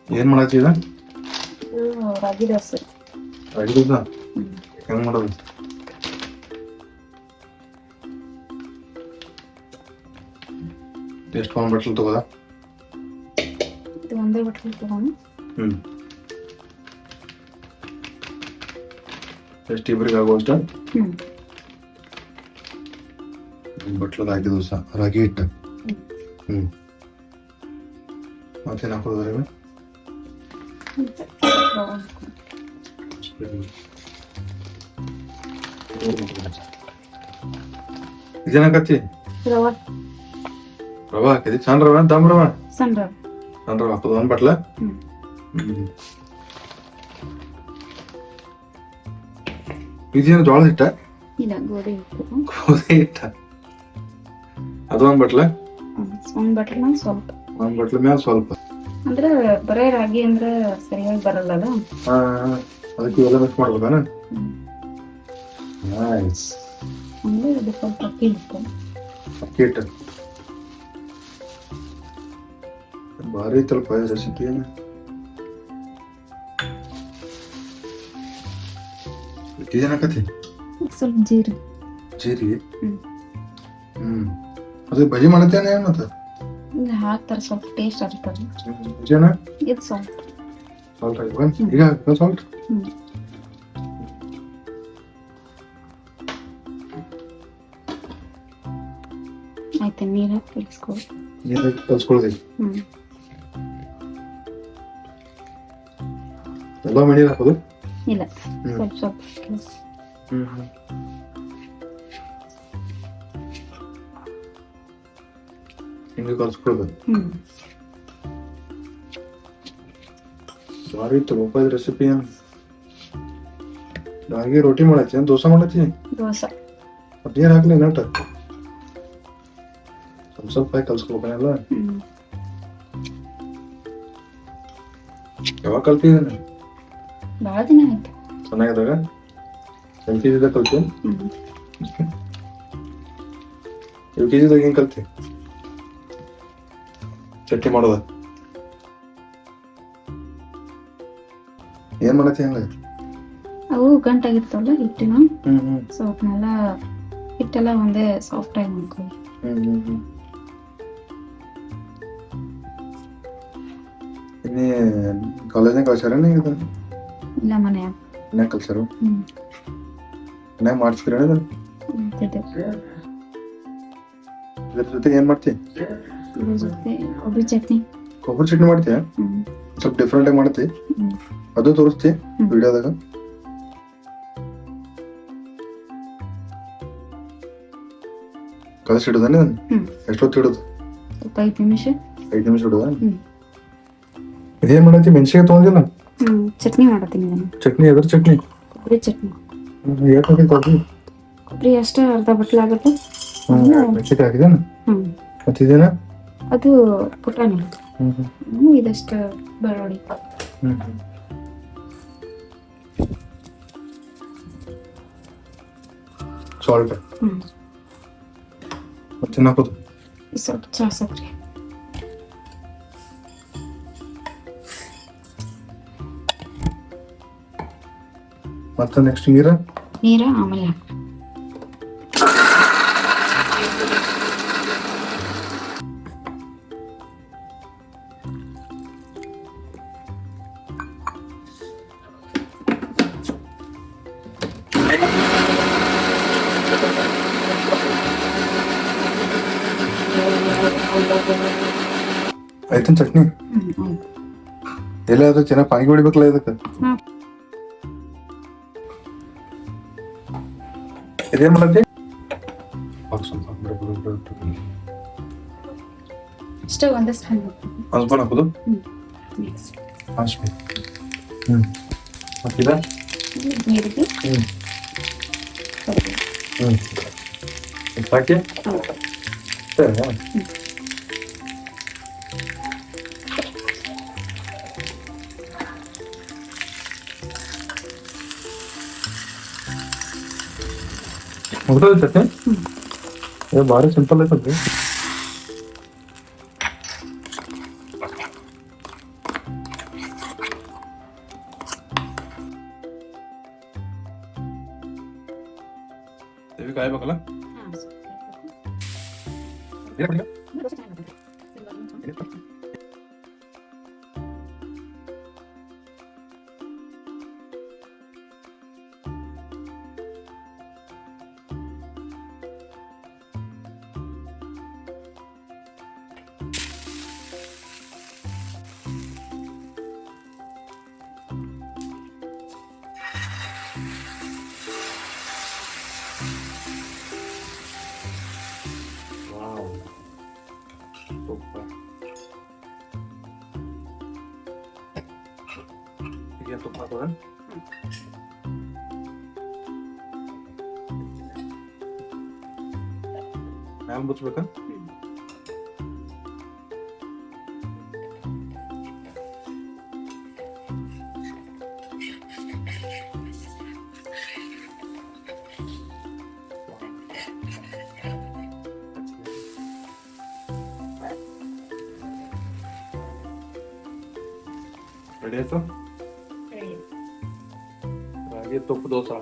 ಏನ್ ಮಾಡತ್ತೀಗ? ರಾಗಿ ದೋಸೆ. ರಾಗಿ ದೋಸೆ ಹೆಂಗ್ ಮಾಡೋದು? ಎಷ್ಟು ಒಂದು ಬಟ್ಲು ತಗೋದ? ಇದು ಒಂದೇ ಬಟ್ಲು ತಗೊಂಡು ಎಷ್ಟು ಇಬ್ಬರಿಗೆ ಆಗುವಷ್ಟ? ಒಂದು ಬಟ್ಲು ರಾಗಿ ದೋಸೆ, ರಾಗಿ ಹಿಟ್ಟು. ಮತ್ತೇನು ಹಾಕೋದ್ರಾಗ? ಇದೇನಾಕತ್ತಿ? ರವಾ. ರವಾ ಹಾಕಿದಿ? ಸಣ್ಣ ರವಾ ದಮ್ ರವಾ? ಸಣ್ಣ ರವಾ. ಸಣ್ಣ ರವಾ ಹಾಕೋದು ಒಂದು ಬಟ್ಲ? ಇದೇನು ಜೋಳದ ಹಿಟ್ಟ? ಇಲ್ಲ, ಗೋಧಿ ಹಿಟ್ಟು. ಗೋಧಿ ಹಿಟ್ಟ. ಅದು ಒಂದು ಬಟ್ಲ? ಒಂದು ಬಟ್ಲ ಮೇಲೆ ಸ್ವಲ್ಪ. ಒಂದು ಬಟ್ಲ ಮೇಲೆ ಸ್ವಲ್ಪ. ಅಂದ್ರೆ ಬರೇ ರಾಗಿ ಅಂದ್ರೆ ಸರಿಯಾಗಿ ಬರಲ್ಲಲ್ಲ. ಅದಕ್ಕೆ ಇವೆಲ್ಲ ಮಿಕ್ಸ್ ಮಾಡ್ಬೋದಾನ? ನೈಸ್. ಅಂದ್ರೆ ಅದು ಸ್ವಲ್ಪ ಅಕ್ಕಿ ಹಿಟ್ಟು. ಅಕ್ಕಿ ಹಿಟ್ಟು ಭಾರಿ ಐತಲ್ಪ ರೆಸಿಪಿ. ಇದೇನಾಕತಿ? ಸ್ವಲ್ಪ ಜೀರಿಗೆ. ಜೀರಿಗೆ? ಅದು ಬಜಿ ಮಾಡತ್ತೇನೆ ಮತ್ತೆ? ಇಲ್ಲ, ಹಾಕ್ತಾರೆ, ಸ್ವಲ್ಪ ಟೇಸ್ಟ್ ಆಗ್ತದೆ. ನಿಜನಾ? ಇದು ಸಾಲ್ಟ್. ಸಾಲ್ಟ್ ಹಾಕ್ಬೇಕು ಈಗ? ಸಾಲ್ಟ್ ಆಯ್ತು. ನೀರು ಹಾಕಿ ಕಲಿಸ್ಕೊಳ್ಳಿ. ನೀರು ಹಾಕಿ ಕಲಿಸ್ಕೊಳ್ಳಿ. ಎಲ್ಲ ಮಣ್ಣೀರು ಹಾಕೋದು? ಇಲ್ಲ, ಸ್ವಲ್ಪ ಸ್ವಲ್ಪ. ಹಿಂಗೆ ಕಲಿಸ್ಕೊಳ್ಳೋದು. ಭಾರಿ ಇತ್ತು ಒಬ್ಬದ ರೆಸಿಪಿ. ರಾಗಿ ರೋಟಿ ಮಾಡತ್ತಿ? ದೋಸೆ ಮಾಡತ್ತಿ? ದೋಸೆ. ಅದೇನು ಹಾಕ್ಲಿ ನಟ? ಸ್ವಲ್ಪ ಸ್ವಲ್ಪ ಹಾಕಿ ಕಲ್ಸ್ಕೊಬೇಕಲ್ಲ. ಯಾವಾಗ ಕಲ್ತಿದ್ದೇನೆ? ಭಾಳ ದಿನ ಆಯ್ತು. ಚೆನ್ನಾಗಿದ್ದಾಗ LKG ಕಲ್ತಿ? LKG ಏನ್ ಕಲ್ತಿ? ಚಟ್ನಿ ಮಾಡೋದ? ಏನ್ ಮಾಡತ್ತಿ ಹಂಗ? ಅವು ಗಂಟಾಗಿರ್ತಾವಲ್ಲ ಹಿಟ್ಟಿನ, ಸ್ವಲ್ಪನೆಲ್ಲ ಹಿಟ್ಟೆಲ್ಲ ಒಂದೇ ಸಾಫ್ಟ್ ಆಗಿ ಮಾಡ್ಕೊಳ್ಳಿ. ಇನ್ನೇ ಕಾಲೇಜ್ನಾಗ ಕಳ್ಸ್ಯಾರ? ಇಲ್ಲ, ಮನ್ಯಾಗ. ಮನ್ಯಾಗ ಕಲ್ಸ್ಯಾರ? ಮನ್ಯಾಗ ಮಾಡ್ಸ್ತೀರ? ಇದ್ರ ಜೊತೆ ಏನ್ ಮಾಡ್ತಿ? ಇದ್ರ ಜೊತೆ ಕೊಬ್ಬರಿ ಚಟ್ನಿ. ಕೊಬ್ಬರಿ ಚಟ್ನಿ ಮಾಡ್ತೀಯ? ಸ್ವಲ್ಪ ಡಿಫ್ರೆಂಟ್ ಆಗಿ ಮಾಡ್ತಿ? ಅದು ತೋರಿಸ್ತಿ ವಿಡಿಯೋದಾಗ? ಕಲಸಿ ಇಡುದಾನೆ? ಎಷ್ಟೊತ್ತು ಇಡುದು? 5 ನಿಮಿಷ. 5 ನಿಮಿಷ ಇಡುದ? ಇದೇನ್ ಮಾಡತ್ತಿ? ಮೆಣಸಿಗೆ ತಗೊಂಡಿಲ್ಲ? ಚಟ್ನಿ ಮಾಡತ್ತೀನಿ. ಚಟ್ನಿ? ಎದ್ರ ಚಟ್ನಿ? ಕೊಬ್ಬರಿ ಚಟ್ನಿ. ಎಷ್ಟು ಹಾಕಿ ಕೊಬ್ಬರಿ? ಕೊಬ್ಬರಿ ಅಷ್ಟೇ ಅರ್ಧ ಬಟ್ಲ ಆಗುತ್ತೆ. ಮೆಣಸಿಗೆ ಹಾಕಿದೇನ? ಮತ್ತಿದೇನ? ಅದು ಪುಟಾಣಿ. ಇದಷ್ಟು ಬೆಳ್ಳುಳ್ಳಿ. ಸಾಲ್ಟ್. ಮತ್ತೆ ಹಾಕೋದು? ಸ್ವಲ್ಪ ಚಾ ಸಕ್ರೆ. ಮತ್ತೆ ನೆಕ್ಸ್ಟ್ ನೀರ ಆಮೇಲೆ ಆಯ್ತನ್ ಚಟ್ನಿ? ಎಲ್ಲ ಅದು ಚೆನ್ನಾಗಿ ಪಾನಿ ಹೊಡಿಬೇಕಲ್ಲ ಇದಕ್ಕೆ? ಇದೇನ್ ಮಾಡತ್ತಿ? ಅಷ್ಟೇ, ಒಂದಷ್ಟು ಹಣ್ಣು ಹಾಕೋದು? ಮತ್ತಿದ ನೀರಿಗೆ ಸಾಕಿ? ಮುಗ್ದದ ಚಟ್ನಿ? ಭಾರಿ ಸಿಂಪಲ್ ಐತಲ್ರಿ. ಕಾಯ್ಬೇಕಲ್ಲ ಈಗ ತುಪ್ಪ ಹಾಕೋದ ಮ್ಯಾಲ ಮುಚ್ಬೇಕಾ ರೆಡಿ ಆಯ್ತು ರಾಗಿ ತುಪ್ಪ ದೋಸೆ